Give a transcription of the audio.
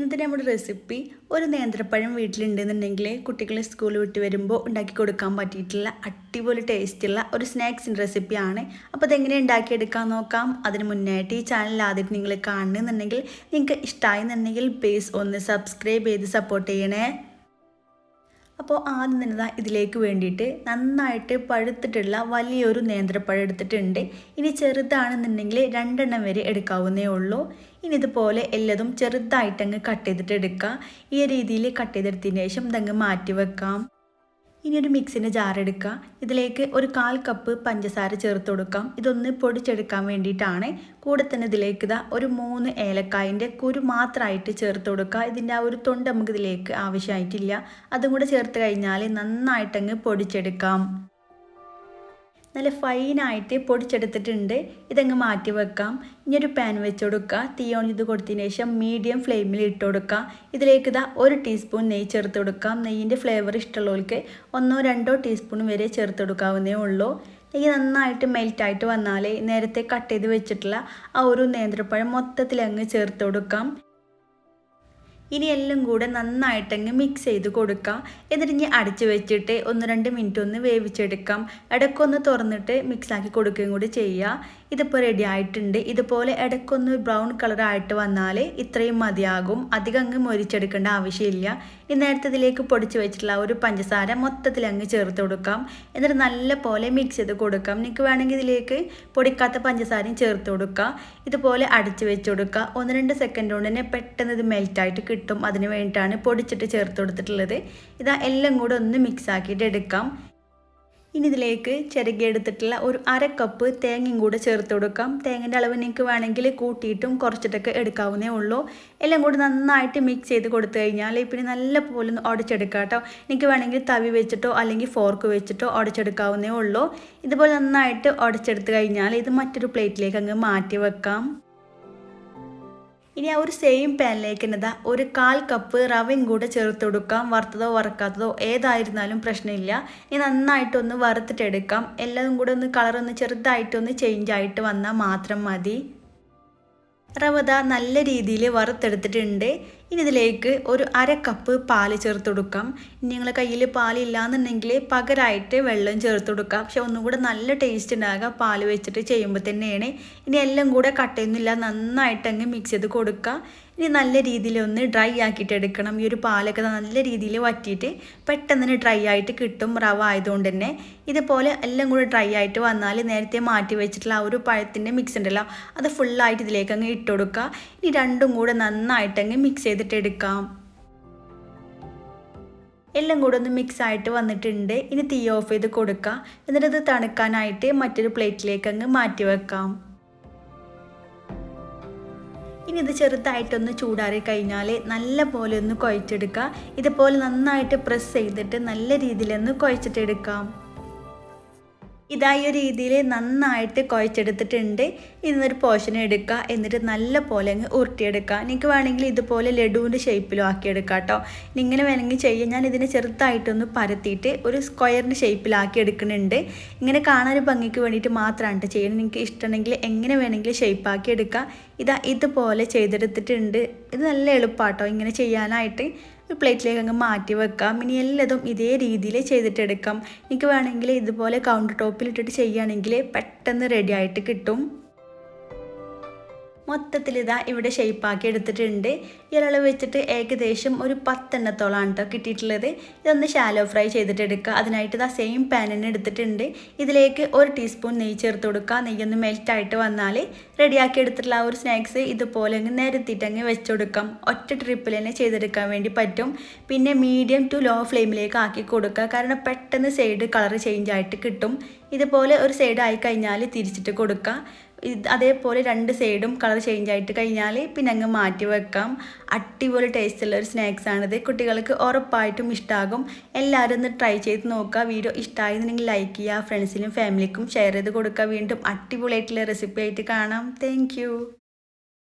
ഇന്നത്തെ നമ്മുടെ റെസിപ്പി ഒരു നേന്ത്രപ്പഴം വീട്ടിലുണ്ടെന്നുണ്ടെങ്കിൽ കുട്ടികൾ സ്കൂൾ വിട്ട് വരുമ്പോൾ ഉണ്ടാക്കി കൊടുക്കാൻ പറ്റിയിട്ടുള്ള അടിപൊളി ടേസ്റ്റുള്ള ഒരു സ്നാക്സിൻ്റെ റെസിപ്പിയാണ്. അപ്പോൾ അതെങ്ങനെ ഉണ്ടാക്കിയെടുക്കാൻ നോക്കാം. അതിന് മുന്നായിട്ട് ഈ ചാനൽ ആദ്യം നിങ്ങൾ കാണുന്നുണ്ടെങ്കിൽ നിങ്ങൾക്ക് ഇഷ്ടമായെന്നുണ്ടെങ്കിൽ പ്ലീസ് ഒന്ന് സബ്സ്ക്രൈബ് ചെയ്ത് സപ്പോർട്ട് ചെയ്യണേ. അപ്പോൾ ആദ്യം തന്നെ ഇതിലേക്ക് വേണ്ടിയിട്ട് നന്നായിട്ട് പഴുത്തിട്ടുള്ള വലിയൊരു നേന്ത്രപ്പഴം എടുത്തിട്ടുണ്ട്. ഇനി ചെറുതാണെന്നുണ്ടെങ്കിൽ 2 എണ്ണം വരെ എടുക്കാവുന്നേ ഉള്ളൂ. ഇനി ഇതുപോലെ എല്ലാതും ചെറുതായിട്ടങ്ങ് കട്ട് ചെയ്തിട്ട് എടുക്കുക. ഈ രീതിയിൽ കട്ട് ചെയ്തെടുത്തതിന് ശേഷം ഇതങ്ങ് മാറ്റി വെക്കാം. ഇനി ഒരു മിക്സിൻ്റെ ജാർ എടുക്കുക. ഇതിലേക്ക് ഒരു 1/4 കപ്പ് പഞ്ചസാര ചേർത്ത് കൊടുക്കാം. ഇതൊന്ന് പൊടിച്ചെടുക്കാൻ വേണ്ടിയിട്ടാണ്. കൂടെ തന്നെ ഇതിലേക്ക് ഒരു 3 ഏലക്കായൻ്റെ കുരു മാത്രമായിട്ട് ചേർത്ത് കൊടുക്കുക. ഇതിൻ്റെ ആ ഒരു തൊണ്ട് നമുക്ക് ഇതിലേക്ക് ആവശ്യമായിട്ടില്ല. അതും കൂടെ ചേർത്ത് കഴിഞ്ഞാൽ നന്നായിട്ടങ്ങ് പൊടിച്ചെടുക്കാം. നല്ല ഫൈനായിട്ട് പൊടിച്ചെടുത്തിട്ടുണ്ട്. ഇതങ്ങ് മാറ്റി വെക്കാം. ഇനി ഒരു പാൻ വെച്ച് കൊടുക്കുക. തീ ഓൺ ചെയ്ത് കൊടുത്തതിന് ശേഷം മീഡിയം ഫ്ലെയിമിൽ ഇട്ട് കൊടുക്കുക. ഇതിലേക്ക് 1 ടീസ്പൂൺ നെയ്യ് ചേർത്ത് കൊടുക്കാം. നെയ്യിൻ്റെ ഫ്ലേവർ ഇഷ്ടമുള്ളവർക്ക് 1-2 ടീസ്പൂൺ വരെ ചേർത്ത് കൊടുക്കാവുന്നേ ഉള്ളൂ. നെയ്യ് നന്നായിട്ട് മെൽറ്റായിട്ട് വന്നാൽ നേരത്തെ കട്ട് ചെയ്ത് വെച്ചിട്ടുള്ള ആ ഒരു നേന്ത്രപ്പഴം മൊത്തത്തിൽ അങ്ങ് ചേർത്ത് കൊടുക്കാം. ഇനി എല്ലാം കൂടെ നന്നായിട്ടങ്ങ് മിക്സ് ചെയ്ത് കൊടുക്കാം. എന്നിട്ട് ഇനി അടച്ച് വെച്ചിട്ട് 1-2 മിനിറ്റ് ഒന്ന് വേവിച്ചെടുക്കാം. ഇടയ്ക്കൊന്ന് തുറന്നിട്ട് മിക്സാക്കി കൊടുക്കുകയും കൂടി ചെയ്യുക. ഇതിപ്പോൾ റെഡി ആയിട്ടുണ്ട്. ഇതുപോലെ ഇടയ്ക്കൊന്ന് ബ്രൗൺ കളറായിട്ട് വന്നാൽ ഇത്രയും മതിയാകും. അധികം അങ്ങ് മൊരിച്ചെടുക്കേണ്ട ആവശ്യമില്ല. ഈ നേരത്തെ ഇതിലേക്ക് പൊടിച്ച് വെച്ചിട്ടുള്ള ഒരു പഞ്ചസാര മൊത്തത്തിൽ അങ്ങ് ചേർത്ത് കൊടുക്കാം. എന്നിട്ട് നല്ല പോലെ മിക്സ് ചെയ്ത് കൊടുക്കാം. നിങ്ങൾക്ക് വേണമെങ്കിൽ ഇതിലേക്ക് പൊടിക്കാത്ത പഞ്ചസാരയും ചേർത്ത് കൊടുക്കുക. ഇതുപോലെ അടച്ച് വെച്ച് കൊടുക്കുക. 1-2 സെക്കൻഡ് കൊണ്ട് തന്നെ പെട്ടെന്ന് ഇത് മെൽറ്റായിട്ട് കിട്ടും. അതിന് വേണ്ടിയിട്ടാണ് പൊടിച്ചിട്ട് ചേർത്ത് കൊടുത്തിട്ടുള്ളത്. എല്ലാം കൂടെ ഒന്ന് മിക്സ് ആക്കിയിട്ട് എടുക്കാം. ഇനി ഇതിലേക്ക് ചിരകിയെടുത്തിട്ടുള്ള ഒരു 1/2 കപ്പ് തേങ്ങയും കൂടെ ചേർത്ത് കൊടുക്കാം. തേങ്ങൻ്റെ അളവ് നിങ്ങൾക്ക് വേണമെങ്കിൽ കൂട്ടിയിട്ടും കുറച്ചിട്ടൊക്കെ എടുക്കാവുന്നേ ഉള്ളൂ. എല്ലാം കൂടി നന്നായിട്ട് മിക്സ് ചെയ്ത് കൊടുത്തു കഴിഞ്ഞാൽ പിന്നെ നല്ല പോലെ ഒന്ന് ഉടച്ചെടുക്കാം കേട്ടോ. നിങ്ങൾക്ക് വേണമെങ്കിൽ തവി വെച്ചിട്ടോ അല്ലെങ്കിൽ ഫോർക്ക് വെച്ചിട്ടോ ഉടച്ചെടുക്കാവുന്നേ ഉള്ളൂ. ഇതുപോലെ നന്നായിട്ട് ഉടച്ചെടുത്ത് കഴിഞ്ഞാൽ ഇത് മറ്റൊരു പ്ലേറ്റിലേക്ക് അങ്ങ് മാറ്റി വെക്കാം. ഇനി ആ ഒരു സെയിം പാനിലേക്ക് തന്നെ ഒരു 1/4 കപ്പ് റവയും കൂടെ ചേർത്ത് കൊടുക്കാം. വറുത്തതോ വറുക്കാത്തതോ ഏതായിരുന്നാലും പ്രശ്നമില്ല. ഇനി നന്നായിട്ടൊന്ന് വറുത്തിട്ടെടുക്കാം. എല്ലാം കൂടെ ഒന്ന് കളറൊന്ന് ചെറുതായിട്ടൊന്ന് ചേഞ്ച് ആയിട്ട് വന്നാൽ മാത്രം മതി. റവ നല്ല രീതിയിൽ വറുത്തെടുത്തിട്ടുണ്ട്. ഇനി ഇതിലേക്ക് ഒരു 1/2 കപ്പ് പാല് ചേർത്ത് കൊടുക്കാം. നിങ്ങളുടെ കയ്യിൽ പാലില്ലാന്നുണ്ടെങ്കിൽ പകരമായിട്ട് വെള്ളം ചേർത്ത് കൊടുക്കാം. പക്ഷെ ഒന്നും കൂടെ നല്ല ടേസ്റ്റ് ഉണ്ടാകുക പാല് വെച്ചിട്ട് ചെയ്യുമ്പോൾ തന്നെയാണ്. ഇനി എല്ലാം കൂടെ കട്ടയൊന്നുമില്ല നന്നായിട്ട് അങ്ങ് മിക്സ് ചെയ്ത് കൊടുക്കുക. ഇനി നല്ല രീതിയിൽ ഒന്ന് ഡ്രൈ ആക്കിയിട്ട് എടുക്കണം. ഈ ഒരു പാലൊക്കെ നല്ല രീതിയിൽ വറ്റിയിട്ട് പെട്ടെന്ന് തന്നെ ഡ്രൈ ആയിട്ട് കിട്ടും റവ ആയതുകൊണ്ട് തന്നെ. ഇതുപോലെ എല്ലാം കൂടെ ഡ്രൈ ആയിട്ട് വന്നാൽ നേരത്തെ മാറ്റി വെച്ചിട്ടുള്ള ആ ഒരു പഴത്തിൻ്റെ മിക്സ് ഉണ്ടല്ലോ അത് ഫുള്ളായിട്ട് ഇതിലേക്ക് അങ്ങ് ഇട്ട് കൊടുക്കുക. ഇനി രണ്ടും കൂടെ നന്നായിട്ട് അങ്ങ് മിക്സ് ചെയ്തിട്ട് എടുക്കാം. എല്ലാം കൂടെ ഒന്ന് മിക്സ് ആയിട്ട് വന്നിട്ടുണ്ട്. ഇനി തീ ഓഫ് ചെയ്ത് കൊടുക്കുക. എന്നിട്ട് ഇത് തണുക്കാനായിട്ട് മറ്റൊരു പ്ലേറ്റിലേക്ക് അങ്ങ് മാറ്റി വെക്കാം. ഇനി ഇത് ചെറുതായിട്ടൊന്ന് ചൂടാറി കഴിഞ്ഞാൽ നല്ല പോലെ ഒന്ന് കുഴച്ചെടുക്കുക. ഇതുപോലെ നന്നായിട്ട് പ്രസ് ചെയ്തിട്ട് നല്ല രീതിയിലൊന്ന് കുഴച്ചിട്ടെടുക്കാം. ഈ ഒരു രീതിയിൽ നന്നായിട്ട് കുഴച്ചെടുത്തിട്ടുണ്ട്. ഇന്നൊരു പോർഷൻ എടുക്കുക. എന്നിട്ട് നല്ല പോലെ അങ്ങ് ഉരുട്ടിയെടുക്കുക. നിങ്ങൾക്ക് വേണമെങ്കിൽ ഇതുപോലെ ലഡുവിൻ്റെ ഷേപ്പിലും ആക്കിയെടുക്കാം കേട്ടോ. ഇങ്ങനെ വേണമെങ്കിൽ ചെയ്യാൻ ഞാൻ ഇതിനെ ചെറുതായിട്ടൊന്ന് പരത്തിയിട്ട് ഒരു സ്ക്വയറിൻ്റെ ഷേപ്പിലാക്കി എടുക്കുന്നുണ്ട്. ഇങ്ങനെ കാണാൻ ഭംഗിക്ക് വേണ്ടിയിട്ട് മാത്രമാണ് ചെയ്യുന്നത്. നിങ്ങൾക്ക് ഇഷ്ടമുണ്ടെങ്കിൽ എങ്ങനെ വേണമെങ്കിലും ഷേപ്പാക്കി എടുക്കുക. ഇതുപോലെ ചെയ്തെടുത്തിട്ടുണ്ട്. ഇത് നല്ല എളുപ്പമാട്ടോ ഇങ്ങനെ ചെയ്യാനായിട്ട്. ഒരു പ്ലേറ്റിലേക്ക് അങ്ങ് മാറ്റി വെക്കാം. ഇനി എല്ലാതും ഇതേ രീതിയിൽ ചെയ്തിട്ടെടുക്കാം. എനിക്ക് വേണമെങ്കിൽ ഇതുപോലെ കൗണ്ടർ ടോപ്പിൽ ഇട്ടിട്ട് ചെയ്യുകയാണെങ്കിൽ പെട്ടെന്ന് റെഡി ആയിട്ട് കിട്ടും. മൊത്തത്തിൽ ഇവിടെ ഷേപ്പാക്കി എടുത്തിട്ടുണ്ട്. ഇയാളെ വെച്ചിട്ട് ഏകദേശം ഒരു 10 എണ്ണത്തോളമാണ് കേട്ടോ കിട്ടിയിട്ടുള്ളത്. ഇതൊന്ന് ഷാലോ ഫ്രൈ ചെയ്തിട്ടെടുക്കുക. അതിനായിട്ട് സെയിം പാൻ തന്നെ എടുത്തിട്ടുണ്ട്. ഇതിലേക്ക് 1 ടീസ്പൂൺ നെയ്യ് ചേർത്ത് കൊടുക്കുക. നെയ്യൊന്ന് മെൽറ്റായിട്ട് വന്നാൽ റെഡിയാക്കി എടുത്തിട്ടുള്ള ആ ഒരു സ്നാക്സ് ഇതുപോലെ അങ്ങ് നിരത്തിയിട്ടങ്ങ് വെച്ച് കൊടുക്കാം. ഒറ്റ ട്രിപ്പിൽ തന്നെ ചെയ്തെടുക്കാൻ വേണ്ടി പറ്റും. പിന്നെ മീഡിയം ടു ലോ ഫ്ലെയിമിലേക്ക് ആക്കി കൊടുക്കുക. കാരണം പെട്ടെന്ന് സൈഡ് കളർ ചേഞ്ച് ആയിട്ട് കിട്ടും. ഇതുപോലെ ഒരു സൈഡ് ആയി കഴിഞ്ഞാൽ തിരിച്ചിട്ട് കൊടുക്കുക. അതേപോലെ 2 സൈഡും കളർ ചേഞ്ച് ആയിട്ട് കഴിഞ്ഞാൽ പിന്നെ അങ്ങ് മാറ്റി വെക്കാം. അടിപൊളി ടേസ്റ്റുള്ള ഒരു സ്നാക്സാണിത്. കുട്ടികൾക്ക് ഉറപ്പായിട്ടും ഇഷ്ടമാകും. എല്ലാവരും ഒന്ന് ട്രൈ ചെയ്ത് നോക്കുക. വീഡിയോ ഇഷ്ടമായിരുന്നെങ്കിൽ ലൈക്ക് ചെയ്യുക. ഫ്രണ്ട്സിനും ഫാമിലിക്കും ഷെയർ ചെയ്ത് കൊടുക്കുക. വീണ്ടും അടിപൊളിയായിട്ടുള്ള റെസിപ്പി ആയിട്ട് കാണാം. താങ്ക്